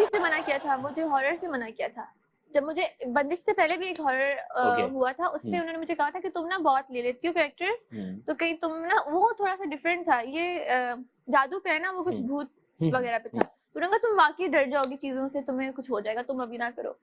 चीज से मना किया था, मुझे हॉरर से मना किया था। जब मुझे बंदिश से पहले भी एक हॉरर हुआ था, उससे उन्होंने मुझे कहा था कि तुम ना बहुत ले लेती हो कैरेक्टर्स, तो कहीं तुम ना, वो थोड़ा सा डिफरेंट था, ये जादू पे है ना, वो कुछ भूत वगैरह पे था, तो उन्होंने कहा तुम वाकई डर जाओगी चीजों से, तुम्हें कुछ हो जाएगा, तुम अभी ना करो।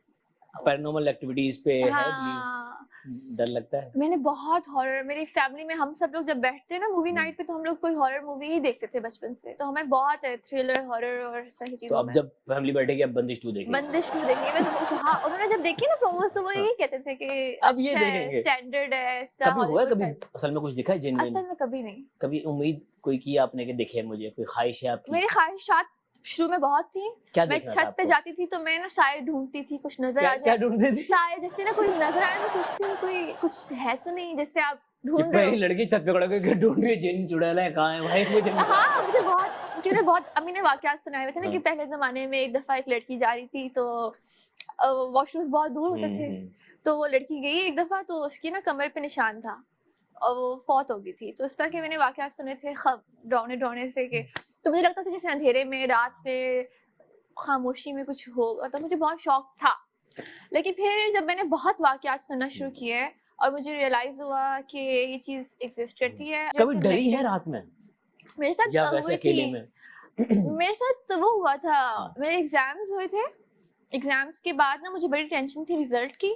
पैरानॉर्मल एक्टिविटीज पे है हाँ, डर लगता है। मैंने बहुत हॉरर, मेरी फैमिली में हम सब लोग जब बैठते हैं ना मूवी नाइट पे, तो हम लोग कोई हॉरर मूवी ही देखते थे बचपन से, तो हमें बहुत है थ्रिलर हॉरर और सही तो चीजों अब में। जब फैमिली बैठेगी अब बंदिश 2 देखेंगे। बंदिश 2 देखेंगे। मैं तो हाँ, उन्होंने जब देखी ना प्रोमोस, तो वो यही कहते थे कि अब ये अच्छा है, देखेंगे। स्टैंडर्ड है इसका, कभी हुआ है हॉलीवुड कभी टाइप। असल में कुछ दिखा है जेन्युइन? असल में कभी नहीं। कभी उम्मीद कोई की आपने कि दिखे मुझे, कोई ख्वाहिश है आपकी? मेरी ख्वाहिशात शुरू में बहुत थी। क्या मैं देखना था छत पे आपको? जाती थी तो मैं ना साए ढूंढती थी, कुछ नजर क्या आ क्या जाए। ढूंढती थी? साए, जैसे ना कोई नजर आए, मैं सोचती हूँ कोई कुछ है तो नहीं, जैसे आप कि ढूंढ रहे पहली हो। लड़की छत पे खड़ा करके ढूंढ रही है जिन चुड़ैल है, कहाँ है भाई, मुझे नहीं पता। हाँ, मुझे बहुत, क्योंकि उन्हें बहुत अम्मी ने वाकयात सुनाए हुए थे ना कि हाँ। पहले जमाने में एक दफा एक लड़की जा रही थी, तो वॉशरूम्स बहुत दूर होते थे, तो वो लड़की गई एक दफा, तो उसकी ना कमर पे निशान था और वो फौत हो गई थी। तो इस तरह के मैंने वाकयात सुने थे डरौने डरौने से के, तो मुझे लगता था जैसे अंधेरे में रात में खामोशी में कुछ होगा, तो मुझे बहुत शौक था। लेकिन फिर जब मैंने बहुत वाकयात सुनना शुरू किए और मुझे रियलाइज हुआ कि ये चीज एग्जिस्ट करती है। कभी डरी है रात में मेरे साथ या वैसे हुई अकेले थी, में? मेरे साथ वो हुआ था, हाँ। मेरे एग्जाम्स हुए थे, एग्जाम्स के बाद ना मुझे बड़ी टेंशन थी रिजल्ट की,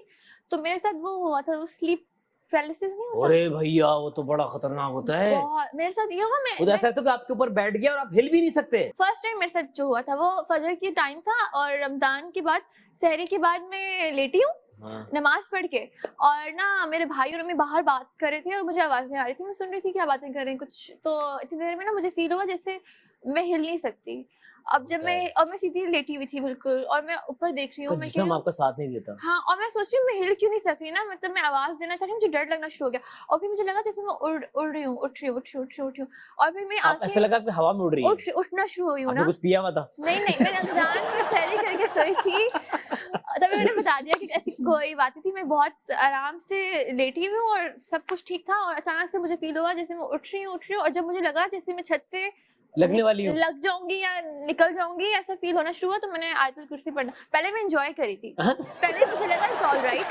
तो मेरे साथ वो हुआ था, वो स्लीप पैरालिसिस नहीं होता? अरे भैया वो तो बड़ा खतरनाक होता है। बहुत, मेरे साथ ये हुआ। वो तो ऐसा लगता है कि आपके ऊपर बैठ गया और आप हिल भी नहीं सकते। फर्स्ट टाइम मेरे साथ जो हुआ था वो फजर की टाइम था, और रमजान के बाद, सहरी के बाद मैं लेटी हूँ नमाज पढ़ के, और ना मेरे भाई और मैं बाहर बात कर रहे थे और मुझे आवाजें आ रही थी, मैं सुन रही थी क्या बातें कर रहे हैं कुछ, तो इतनी देर में ना मुझे फील हुआ जैसे मैं हिल नहीं सकती। अब जब मैं सीधी लेटी हुई थी बिल्कुल, और मैं ऊपर देख रही हूँ, मैं कह रही जिस्म हूँ आपका साथ नहीं देता। हाँ, और मैं सोच रही हूँ मैं हिल क्यों नहीं सक रही ना, मतलब मैं आवाज देना चाह रही हूँ, मुझे डर लगना शुरू हो गया, और फिर मुझे लगा जैसे मैं उड़ रही हूँ, उठ रही हूँ, और फिर मेरी आप ऐसा लगा कि हवा में उड़ रही है। उठना शुरू हुई हूँ आपने ना। कुछ पिया हुआ था? नहीं, मैं रमजान में सहरी करके सोई थी, तभी मैंने बता दिया कि ऐसी कोई बात नहीं थी, मैं बहुत आराम से लेटी हुई हूँ और सब कुछ ठीक था, और अचानक से मुझे फील हुआ जैसे मैं उठ रही हूँ, और जब मुझे लगा जैसे मैं छत से लगने वाली हूँ। लग जाऊंगी या निकल जाऊंगी, ऐसा फील होना शुरू हुआ, तो मैंने आयतुल कुर्सी पढ़ना, पहले मैं एंजॉय करी थी, पहले मुझे लगा it's alright,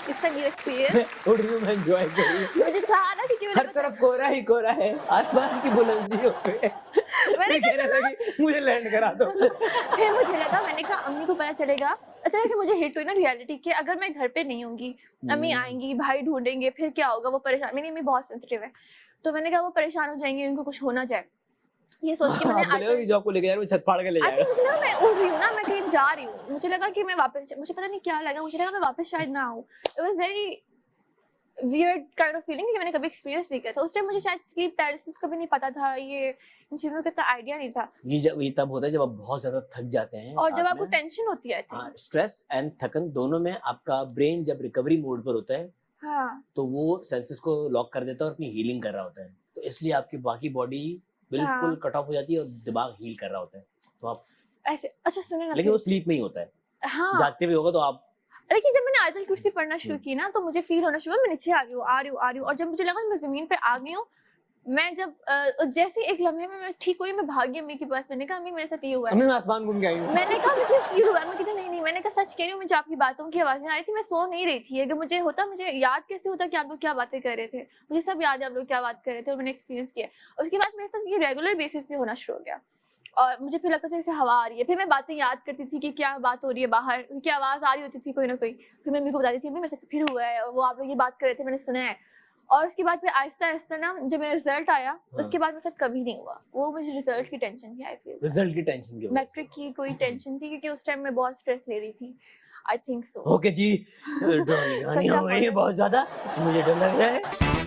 it's a new experience, उड़ रही हूँ, मैं एंजॉय कर रही हूँ। मुझे था ना कि हर तरफ कोहरा ही कोहरा है, आसमान की बुलंदियों पे। मैंने कहने लगी मुझे लैंड करा दो। फिर मुझे लगा, मैंने कहा अम्मी को पता चलेगा, अचानक से मुझे हिट हुई ना रियलिटी कि अगर मैं घर पे नहीं होंगी, अम्मी आएंगी, भाई ढूंढेंगे, फिर क्या होगा, वो परेशान, मेरी अम्मी बहुत सेंसिटिव है, तो मैंने कहा वो परेशान हो जाएंगे, उनको कुछ होना जाए, ये सोच के मैंने आपको लगा कि जॉब को लेके जा रहा हूँ, छत फाड़ के ले आई थिंक जाएगा। मुझे लगा मैं उड़ रही हूँ ना, मैं कहीं जा रही हूँ, मुझे लगा कि मैं वापस, मुझे पता नहीं क्या लगा, मुझे लगा मैं वापस शायद ना आऊँ, it was very weird kind of feeling कि मैंने कभी एक्सपीरियंस नहीं किया था। उस टाइम मुझे शायद स्लीप पैरालिसिस का भी नहीं पता था, ये इन चीजों का इतना आइडिया नहीं था। ये तब होता है जब आप बहुत ज्यादा थक जाते हैं और जब रात आपको में। टेंशन होती है, आई थिंक। स्ट्रेस एंड थकन दोनों में आपका ब्रेन जब रिकवरी मोड पर होता है हाँ, तो वो सेंसेस को लॉक कर देता है और अपनी हीलिंग कर रहा होता है, तो इसलिए आपकी बाकी बॉडी बिल्कुल हाँ, कट ऑफ हो जाती है और दिमाग हील कर रहा होता है, तो आप, ऐसे। अच्छा सुने ना, लेकिन वो स्लीप में ही होता है, हाँ, जागते हुए होगा तो आप। लेकिन जब मैंने आयतुल कुर्सी पढ़ना शुरू की ना, तो मुझे फील होना शुरू हुआ मैं नीचे आ रही हूँ, और जब मुझे लगा मैं जमीन पे आ गई हूँ, मैं जब जैसे एक लम्हे में मैं ठीक हुई, मैं भागी अम्मी के पास, मैंने कहा अम्मी मेरे साथ ये हुआ है, मैं आसमान घूम के आई हूँ। मैंने कहा मुझे फील हुआ, मैं कहती नहीं, मैंने कहा सच कह रही हूँ, मुझे आपकी बातों की आवाजें आ रही थी, मैं सो नहीं रही थी, अगर मुझे होता, मुझे याद कैसे होता कि आप लोग क्या बातें कर रहे थे, मुझे सब याद है आप लोग क्या बात कर रहे थे, और मैंने एक्सपीरियंस किया। उसके बाद मेरे साथ ये रेगुलर बेसिस पे होना शुरू हो गया, और मुझे फिर लगता था जैसे हवा आ रही है, फिर मैं बातें याद करती थी कि क्या बात हो रही है बाहर, क्या आवाज आ रही होती थी कोई ना कोई, फिर मैं मम्मी को बताती थी मेरे साथ फिर हुआ है, वो आप लोग ये बात कर रहे थे, मैंने सुना है। और उसके बाद फिर आहिस्ता आहिस्ता ना जब मेरा रिजल्ट आया, उसके बाद मेरे साथ कभी नहीं हुआ, वो मुझे रिजल्ट की टेंशन थी, आई फील रिजल्ट की टेंशन की वजह से। मैट्रिक की कोई टेंशन थी, क्योंकि उस टाइम मैं बहुत स्ट्रेस ले रही थी, I think so. Okay ji, drawing हो गई है बहुत ज्यादा, मुझे डर लग रहा है।